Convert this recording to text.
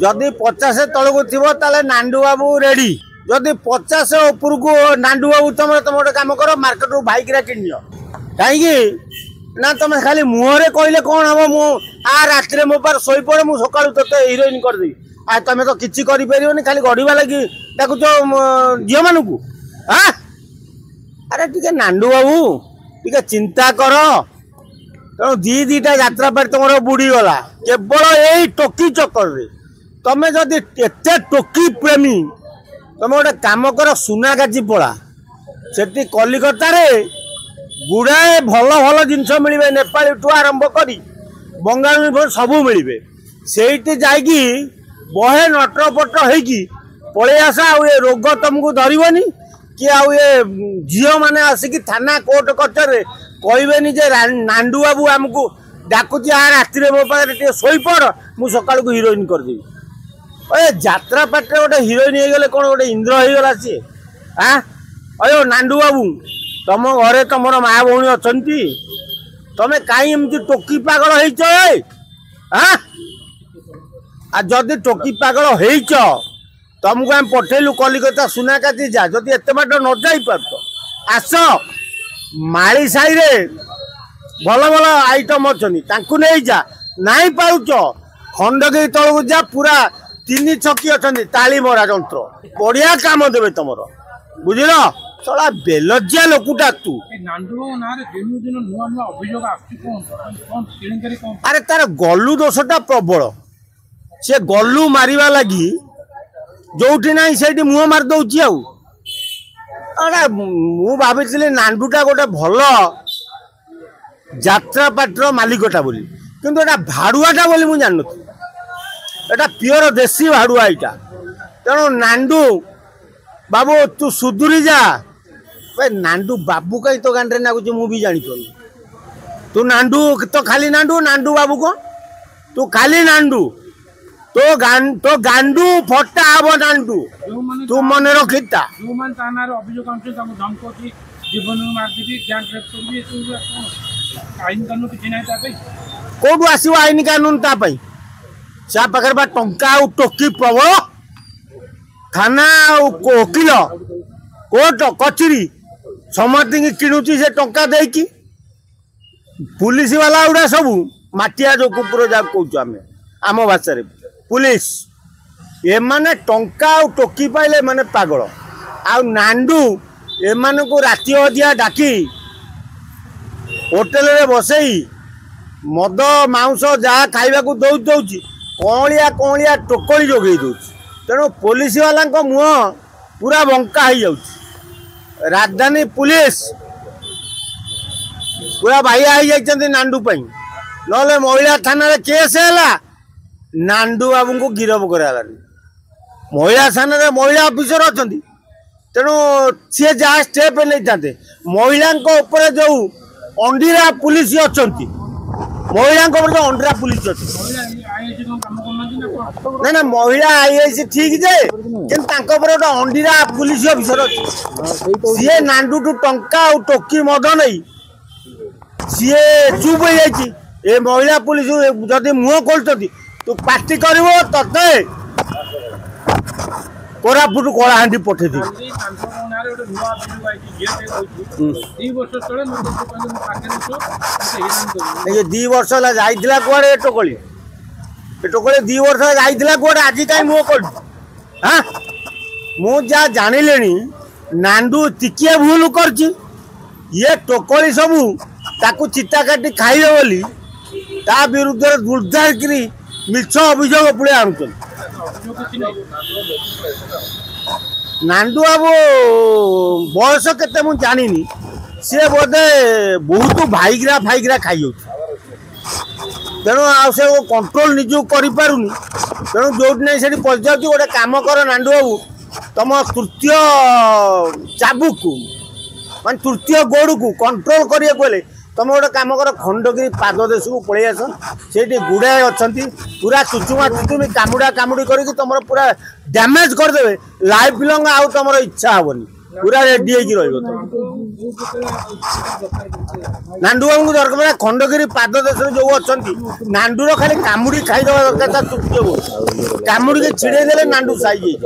जदि 50 तलक थी नांडू बाबू रेडी जदि 50 उपरको नांडू बाबू तुम तुम गोटे कम कर मार्केट रू भाईक किन कहीं ना तुम खाली मुहरे कहले कौन हम राति मो पार शोई पड़े मुझे सका ते हिरोइन करदेवी आ तुम तो किसी कर खाली गढ़ा लगी डाकुच झील मानू हाँ अरे टे नांडू बाबू टे चिंता कर तेणु दीटा यात्रा पर तुम बुड़ी गला केवल यही टोकी चक्कर रे तुम जदि एत टोकी प्रेमी तुम गोटे कम कर सुनागाची पड़ा से कलिकता गुड़ाए भल भल जिनस मिले नेपाली ठू आरंभ कर बंगाली सबू मिले से जाकि बहे नटपट होगी पलि आस आ रोग तुमको धरबनी कि आए झील मैंने आसिक थाना कोर्ट कचहरी कहबेनि जे नांडू बाबू आमको डाकुची राति मो पाखे शोई पड़ मु सका हिरोइन करदेवी अरे यात्रा पाटे गोटे हिरोइन हो गले कौन गोटे इंद्र हो गला सी हाँ अयो नांडू बाबू तुम घरे तुम माँ भौणी अच्छा तुम कहीं एमती टोकी पागल हाँ आ जदि टोकी पागल हो तुमको आम पठेलु कलिकता सुनाकाती जा जदि एत बाट न जाई पार आस माली साई रे भल भल आइटम अच्छा नहीं जा नहीं पाउच खंडगिरी तलू जा पूरा 3 छकी अच्छा ताली मरा जंत्र बढ़िया काम देवे तुम बुझल चला बेलजिया लोकटा तू अरे तार गलु दोषटा प्रबल से गलु मारिबा लगी जोठी ना से मुह मार दौची अरे मु भाई नांडूटा गोटे भल यात्रा पाटर मालिकटा बोली किंतु एटा भाड़ुआटा बोली मुझे जान एटा प्योर देसी भाड़ुआ यहाँ तेणु नांडू बाबू तू सुधुरी जा भाई नांडू बाबू कहीं तो गांडे नागुच मुझे जानी तू नांडू तो खाली नांडू नांडू बाबू कौन तू खाली नांडू तो गांडू फटा हम नांडू तू मन रखीता कौटू आसो आईन कानून से पाखे टंका टोकी प्रबल थाना वकिल कोर्ट कचेरी समस्त किणुची से टंका देकी पुलिस वाला गुड़ा सब माटिया जो कुकुर जहाँ कौच आम आम भाषा पुलिस ए माने टंका टोकी पाइले माने पागल आ नांडू एमान को राति अधिया डाकी होटेल रे बसई मद मांस जहाँ खाइबा को दौची कौलिया कौलिया टोकली जोगे दौची तेणु पुलिस वाला मुह पूरा बंका हो जाउची राजधानी पुलिस पूरा बाह्या हो नांडू ना महिला थाना रे केस है नांडू बाबू को गिरफ करानी महिला थाना रे महिला ऑफिसर अच्छा तेणु सी जहाँ स्टेप नहीं था महिला जो अंडीरा पुलिस अच्छा महिला तो अंडीरा पुलिस अच्छी ना ना महिला आईआईसी ठीक जे गोटे अंडीरा पुलिस ऑफिसर अच्छी सी नांडू टू टंका टोकी मद नहीं सी चुप हो जाए ए महिला पुलिस जदि मुह खोलुं तू पार्टी कर कोरापुट कलाहांडी पठे दी 2 वर्ष जाइला कुआड़े टोकली टोकली 2 वर्ष जाइला कुआड़े आज कहीं मुह खोल हाँ मुझा जानिले नांडू टिकिए भूल कर ये टोकली सबू ताकू चिता काटी खाइबे बोली ता विरुद्ध दुर्धाकरी मिछ अभियोग पुड़े आनु नांडू बाबू बयस केते मु जानी सी बोधे बहुत भाईग्रा फाइग्रा खाई तेणु से कंट्रोल निज कर तेणु जो नहीं पहुंचा गोटे कम कर नांडू बाबू तुम तृतीय चाबुक मान तृतीय गोड़ को कंट्रोल करें तुम गोटे कम कर खंडगिरी पाद देश को पलि आस से गुड़ाए अच्छा पूरा चुचुमा चुचुमी कामुड़ा कामुड़ी करके तुम पूरा डैमेज करदे लाइफ लंग आउ तुम इच्छा हेनी पूरा रेडी होगी रही नांडू बाबू दरकार खंडगिरी पाद देश जो अच्छा नांडूर खाली कामुड़ी खाईदवा दरकार चुप्ति हम कामुड़ी छिड़े देले नांडू साइज